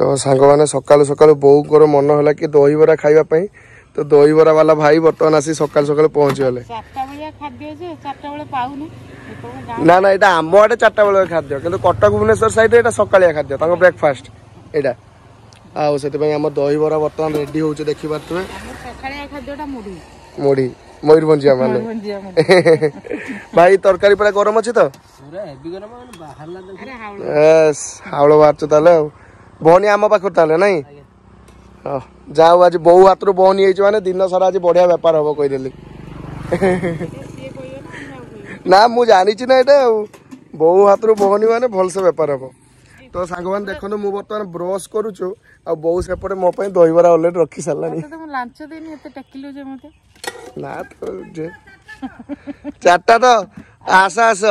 तो सांग मैंने सकालू सकालू बोर मन है कि दहीबरा खावाई तो दहीबरा वाला भाई बर्तमान आसी सकाल सकाल पहुँची गले ना ना यहाँ आम आड़े 4टा बेल खाद्य कि कटक भुवनेश्वर साइड ये सकालिया खाद्य ब्रेकफास्ट यहाँ आउ से आम दहीबरा बर्तमान रेडी हो देखिपे मुढ़ी मयूरभंजिया माने भाई तरकारी पूरा गरम अच्छी तो हावड़ बाहर भौनी आम पाखे ना जाओ आज बहु हाथ बहनी माने दिन सारा आज बढ़िया बेपार हम कहीदेली ना मु जानी ना यहाँ बहु हाथ बहनी माने भलसे बेपार हम तो सांग मैंने देखो मु बर्तमान ब्रश करुचु आ बहु सेपटे मो दहीबरा अलरेडी रखी सारा ना तो 4टा तो आस आस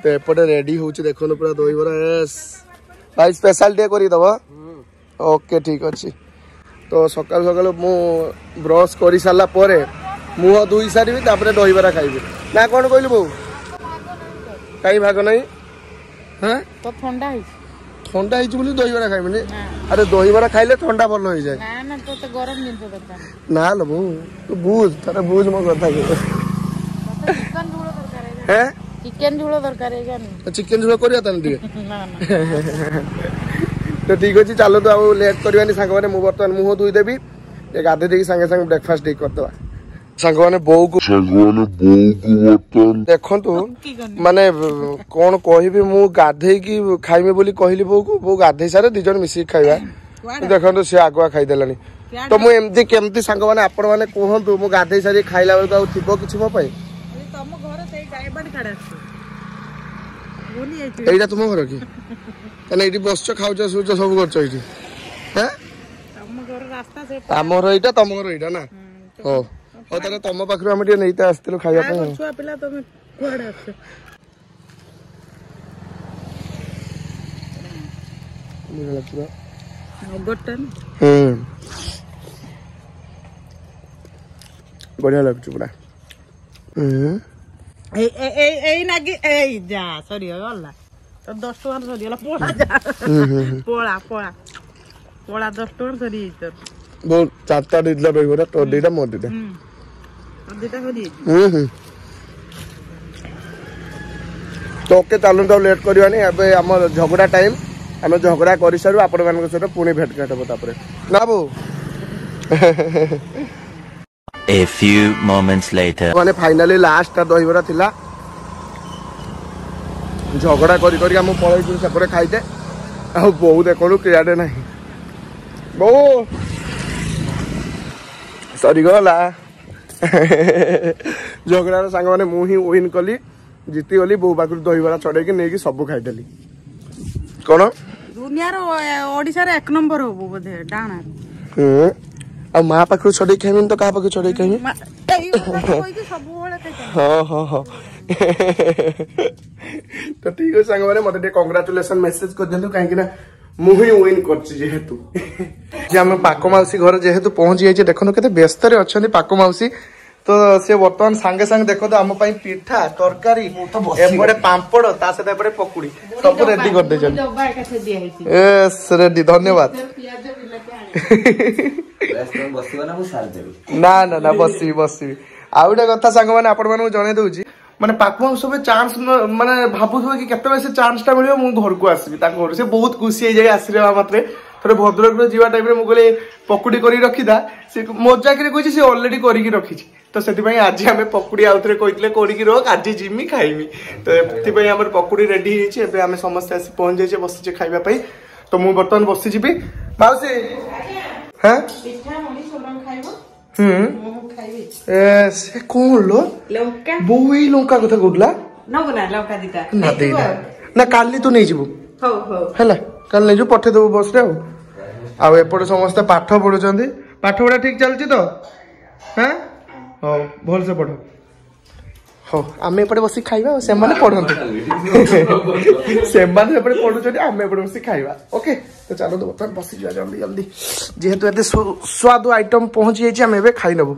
तो एपटे रेडी हो देखो पूरा दहीबरा भाई स्पेशल डे कर दब ओके ठीक अच्छे तो सकाल सकाल मु ब्रश कर सारा मुह धोई सारी दहीबरा खाइबी ना कौन कहलु बो कहीं भाग नहीं हाँ तो ठंडा ठंडा दहीबरा खाइबी अरे दहीबरा खाइले ठंडा भल हो जाए ना तो गरम जिंस दरकार ना लो बो तू बुझ तारे बुझ मो कथा हैं चिकन झोल दरकार है चिकन झोल करिया तन ठीक ना ना तो ठीक अच्छे चलो तो आउ लेट करवानी सांग मैंने मु बर्तमान मुह धोई देवी गाधे देकी सांगे सांगे ब्रेकफास्ट ठीक करदे सांग मैंने बो को देखु माने कौन कहि मु गाधे की खाइमे बोली कहली बो को बो गाधे सारे 2 जन मिसी खाइबा देखो सी आगुआ खाईदेलानी तो मु एमती केमती सांग मैंने आपण मैंने कहतु मु गाधे सारी खाइला बेलू आउ थिबो किछि मो पई एटा तुम घर कि कने एटी बसछ खाउछ सुछ सब करछ एटी हैं हमर एटा तम घर एटा ना हो हो तारे तम पाखरु हम टे नैते आस्तिलु खाइबा पई छुआ पिला तुम कुआडे आछ मिला पूरा नगटन बढ़िया लगछ पूरा ए नागी ए जा सॉरी होला तो 10 टका सॉरी होला पोळा जा पोळा पोळा पोळा 10 टका सॉरी तो बहुत 4टा दिला रहिबरा तो देटा मो देटा देटा सॉरी तो ओके चलो तो लेट करवानी एबे हमर झगड़ा टाइम हम झगड़ा कर सारू आपण मान सहित पुणी भेट घाट हो तापरे ना बो A few moments later माने फाइनली लास्ट दहीबरा थिला झगड़ा करी करी हम पळै सेपटे खाइते आ बहु देखलु क्रियाडे नहीं बहु सरी गला झगड़ा सांग माने मु ही विन कली जीती गली बहु पाखु दहीबरा चढ़े के नेकी सब खाइदेली कोन दुनिया रो ओडिसा रे 1 नंबर होबो बधे डाणा आ माँ पाखु छड़े खाइमी तो कहा पाखु छड़े खाइमी हाँ हाँ हाँ तो ठीक है सांग मैंने मत कंग्राचुलेसन मेसेज कर दिलु कहीं ना मुही विन करछि जेहेतु जे हम पाको माउसी घर जेहेतु पहुंच जाइए देखो केते व्यस्त रे अछंती पाको माउसी तो से वर्तमान सांगे सांगे देखो तो आम पिठा तरकारी एपटे पांपड़ ता सहित एपटे पकुड़ी सब रेडी कर दे छन यस रेडी धन्यवाद ना ना ना बसि बसि आ गोटे कथा सांग मैंने आपण मानू जणे दउची माने पाकमा सब चांस माने भाबुथो कि केते से चांस टा मिलियो मु घर को आसीबी ता घर से बहुत खुशी हो जाय आसीरे मात्रे थरे भद्रक रो जीवा टाइम रे मु गले पकुड़ी करी रखिदा से मजा करे कहछि से ऑलरेडी करी की रखिछि तो सेति पई आज हमें पकुड़ी आउथरे कहितले करी की रख आज जिमी खाइमी तो एति पई हमर पकुड़ी रेडी हिछि एबे हमें समस्त आसी पहुंच जाय छै बसि खाइबा पई तो मु बर्तमान बसि जिबी माउसी हैं पिठा मुनी सोलम खाइबो ए से कोन लो लंका बोई लंका कथा कहला न बना लंका दिता ना देना ना काली तू नहीं जीवु हो हो हला काल नहीं जो पठे देबो बस रे आ एपटे समस्त पाठ पढुचंदी पाठ पढा ठीक चलची तो हैं हो भल से पढो हो आमे एपटे बसी खाइबा से माने पढंतु से माने एपटे पढुचंदी आमे एपटे बसी खाइबा ओके तो चलो तो बता बसी जा जल्दी जल्दी जेहेतु एते स्वाद आइटम पहुंच जाई छै हम एबे खाइ नबो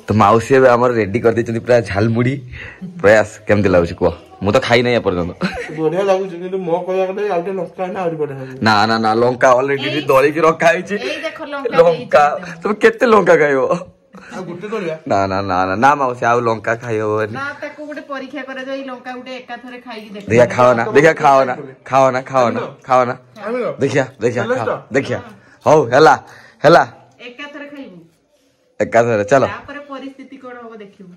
तो माउसी हमर रेडी कर दै पूरा झालमुड़ी प्रयास केमती लागुच कह ମୁଁ ତ ଖାଇ ନାହିଁ ଏପର୍ଯ୍ୟନ୍ତ। ବଢିଆ ଲାଗୁଛି କିନ୍ତୁ ମୋ କହିବା କଥା ଆଉ ଟିକେ ଲଙ୍କା ନା ଆହୁରି ବଢିଆ ଲାଗୁଛି। ନା ନା ନା ଲଙ୍କା ଅଲରେଡି ଦଳିକି ରଖା ହେଇଛି। ଏଇ ଦେଖ ଲଙ୍କା ତମେ କେତେ ଲଙ୍କା ଖାଇବ? ଆଉ ଗୋଟେ କରିବା। ନା ନା ନା ନା ନା ମାଉସୀ ଆଉ ଲଙ୍କା ଖାଇ ହବନି। ନା ତାକୁ ଗୋଟେ ପରୀକ୍ଷା କରାଯାଉ ଏଇ ଲଙ୍କା ଗୋଟେ ଏକାଥରେ ଖାଇକି ଦେଖ। ଦେଖିଆ ଖାଅ ନା ଦେଖିଆ ଖାଅ ନା ଖାଅ ନା ଖାଅ ନା ଖାଅ ନା ଦେଖିଆ ଦେଖିଆ ଖାଅ ଦେଖିଆ ହଉ ହେଲା ହେଲା ଏକାଥରେ ଖାଇବୁ ଏକାଥରେ ଚାଲ। ତାପରେ ପରିସ୍ଥିତି କଣ ହବ ଦେଖିବୁ।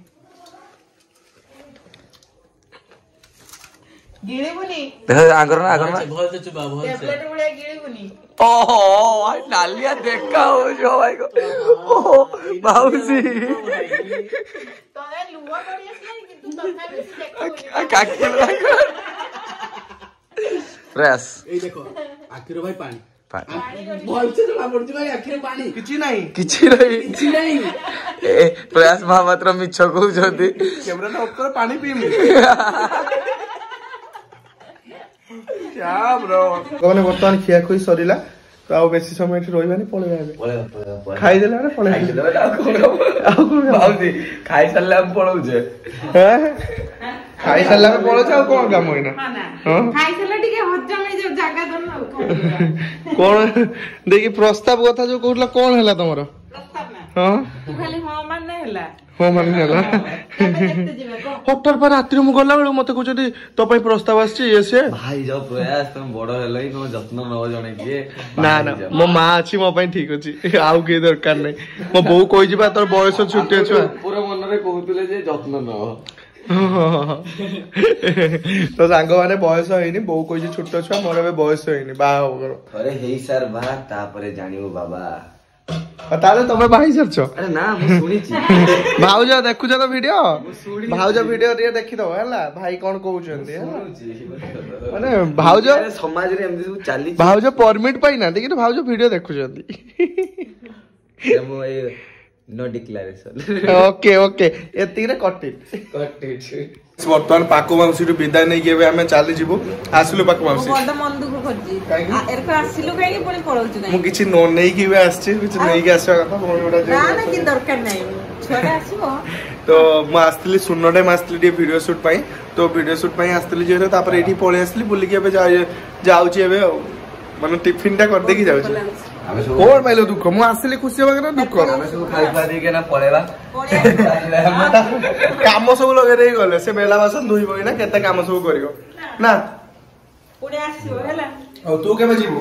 ଗିଳିବୁନି ଦେଖ ଆଗର ନା ଆଗର ନା ଟେବଲେଟ ଭଳିଆ ଗିଳିବୁନି। ଓହୋ ନାଲିଆ ଦେଖା ହଉଛି ଭାଇ ଓହୋ ମାଉସୀ ତଳେ ଲୁହ ପଡି ଆସିଲାଣି କିନ୍ତୁ ତଥାପି ଦେଖୁନି। ଫ୍ରେଶ ଏଇ ଦେଖ ଆଖିର ଭାଇ ପାଣି ଭଲସେ ଜଣା ପଡୁଛି ଭାଇ ଆଖିରେ ପାଣି କିଛି ନାହିଁ କିଛି ନାହିଁ ପ୍ରୟାସ ମହାପାତ୍ର ମିଛ କହୁଛନ୍ତି। କ୍ୟାମେରାଟା ଅଫ୍ କର ପାଣି ପିଇମି। ମାନେ ବର୍ତ୍ତମାନ ଖିଆଖୁଇ ସରିଲା ତ ଆଉ ବେଶୀ ସମୟ ଏଠି ରହିବାନି ପଳେଇବା ଏବେ ଖାଇଦେଲା ବେଳେ ପଳେଇବା। ଖାଇସାରିଲେ ଆମେ ପଳଉଛେ ଖାଇସାରିଲା ପରେ ପଳଉଛେ ଆଉ କଣ କାମ ଏଇନା। ଖାଇସାରିଲେ ଟିକେ ହଜମ ହେଇଯାଉ ଜାଗା ଦଉନ ଆଉ କଣ ଦେଇକି ପ୍ରସ୍ତାବ କଥା ଯୋଉ କହୁଥିଲା କଣ ହେଲା ତମର? ହଁ ତୁ ଖାଲି ହଁ ମାନେ ହେଲା ହଁ ମାନେ ହେଲା ହଠାତ୍ ପରେ ରାତିରେ ମୁଁ ଗଲା ବେଳକୁ ମତେ କହୁଛନ୍ତି ତୋ ପାଇଁ ପ୍ରସ୍ତାବ ଆସିଛି ଇଏ ସିଏ। ଭାଇ ଯାଉ ପ୍ରୟାସ ତମେ ବଡ ହେଲ ହିଁ ତମ ଯତ୍ନ ନବ ଜଣେ କିଏ। ନା ନା ମୋ ମା ଅଛି ମୋ ପାଇଁ ଠିକ ଅଛି ଆଉ କେହି ଦରକାର ନାହିଁ। ମୋ ବୋଉ କହିଛି ବା ତୋର ବୟସ ଛୁଟି ଅଛି ପୁରା ମନରେ କହୁଥିଲେ ଯେ ଯତ୍ନ ନବ। ତ ସାଙ୍ଗମାନେ ବୟସ ହେଇନି ବୋଉ କହିଛି ଛୋଟ ଛୁଆ ମୋର ଏବେ ବୟସ ହେଇନି ବାହା ହବ ଥରେ ହେଇ ସାର୍ ବା ତାପରେ ଜାଣିବୁ ବାବା। ତାହେଲେ ତମେ ବାହା ହେଇସାରିଛ? ଆରେ ନା ମୁଁ ଶୁଣିଛି। ଭାଉଜ ଦେଖୁଛ ତ ଭିଡିଓ ଭାଉଜ ଭିଡିଓ ଟିକେ ଦେଖିଦବ ହେଲା ଭାଇ କଣ କହୁଛନ୍ତି ମାନେ ଭାଉଜ ସମାଜରେ ଏମିତି ସବୁ ଚାଲିଛି। ଭାଉଜ ପରମିଟ ପାଇନାହାନ୍ତି କିନ୍ତୁ ଭାଉଜ ଭିଡିଓ ଦେଖୁଛନ୍ତି। ମୁଁ ଏଇ नो ଡିକ୍ଲାରେସନ ଓକେ ଓକେ ଏତିକିରେ କଟିଟ୍। ବର୍ତ୍ତମାନ ପାକୁ ମାଉସୀଠୁ ବିଦାୟ ନେଇକି ଏବେ ଆମେ ଚାଲିଯିବୁ। ଆସିଲୁ ପାକୁ ମାଉସୀ ବଡ ମନ ଦୁଃଖ କରିଛି ଏରକ ଆସିଲୁ କାହିଁକି ପୁଣି ପଳଉଛୁ ମୁଁ କିଛି ନ ନେଇକି ବି ଆସିଛି କିଛି ନେଇକି ଆସିବା କଥା ନା କି ଦରକାର ନାହିଁ ଛୁଆଟା ଆସିବ। ତ ମୁଁ ଆସିଥିଲି ଶୂନ ଟାଇମ୍ ଆସିଥିଲି ଟିକେ ଭିଡିଓ ସୁଟ୍ ପାଇଁ ତ ଭିଡିଓ ସୁଟ୍ ପାଇଁ ଆସିଥିଲି ଯେହେତୁ ତାପରେ ଏଇଠି ପଳେଇ ଆସିଲି ବୁଲିକି ଏବେ ଯାଉଛି ଏବେ ଆଉ ମାନେ ଟିଫିନ ଟା କରିଦେଇକି ଯାଉଛି। କଣ ପାଇଲ ଦୁଃଖ ମୁଁ ଆସିଲି ଖୁସି ହବା କଥା ଦୁଃଖ ଆମେ ସବୁ ଖାଇ ଖାଇ ନା ପଳେଇବା କାମ ସବୁ ଲଗେଇ ଦେଇକି ଗଲେ ସେ ବେଲା ବାସନ ଧୋଇବ ନା କେତେ କାମ ସବୁ କରିବ ନା। ହଉ ତୁ କେବେ ଯିବୁ?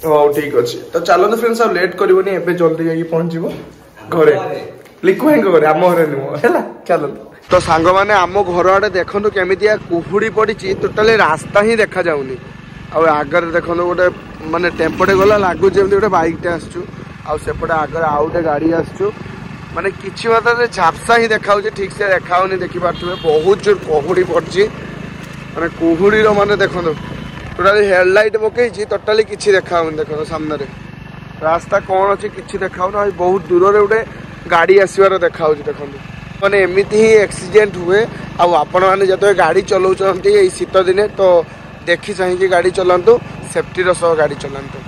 ହଉ ଠିକ ଅଛି ତ ଚାଲନ୍ତୁ ଫ୍ରେଣ୍ଡସ୍ ଆଉ ଲେଟ୍ କରିବନି ଏବେ ଜଲ୍ଦି ଯାଇକି ପହଞ୍ଚିବ ଘରେ ଲିକୁ ଭାଇଙ୍କ ଘରେ ଆମ ଘରେ ନୁହଁ ହେଲା ଚାଲନ୍ତୁ। ତ ସାଙ୍ଗମାନେ ଆମ ଘର ଆଡେ ଦେଖନ୍ତୁ କେମିତିଆ କୁହୁଡି ପଡିଛି ଟୋଟାଲି ରାସ୍ତା ହିଁ ଦେଖା ଯାଉନି। ଆଉ ଆଗରେ ଦେଖନ୍ତୁ ଗୋଟେ ମାନେ ଟେମ୍ପୋଟେ ଗଲା ଲାଗୁଛି ଯେମିତି ଗୋଟେ ବାଇକଟେ ଆସୁଛୁ ଆଉ ସେପଟେ ଆଗରେ ଆଉ ଗୋଟେ ଗାଡି ଆସୁଛୁ ମାନେ କିଛି ମାତ୍ରାରେ ଝାପସା ହିଁ ଦେଖାଉଛି ଠିକ ସେ ଦେଖାଉନି ଦେଖିପାରୁଥିବେ ବହୁତ ଜୋର କୁହୁଡି ପଡିଛି ମାନେ କୁହୁଡିର ମାନେ ଦେଖନ୍ତୁ ଟୋଟାଲି ହେଡଲାଇଟ୍ ପକେଇଛି ଟୋଟାଲି କିଛି ଦେଖାଉନି ଦେଖନ୍ତୁ ସାମ୍ନାରେ ରାସ୍ତା କଣ ଅଛି କିଛି ଦେଖାଉନି ଆଉ ବହୁତ ଦୂରରେ ଗୋଟେ ଗାଡି ଆସିବାର ଦେଖାଉଛି ଦେଖନ୍ତୁ ମାନେ ଏମିତି ହିଁ ଆକ୍ସିଡେଣ୍ଟ ହୁଏ। ଆଉ ଆପଣମାନେ ଯେତେବେଳେ ଗାଡି ଚଲାଉଛନ୍ତି ଏଇ ଶୀତ ଦିନେ ତ ଦେଖି ଚାହିଁକି ଗାଡି ଚଲାନ୍ତୁ ସେଫ୍ଟିର ସହ ଗାଡି ଚଲାନ୍ତୁ।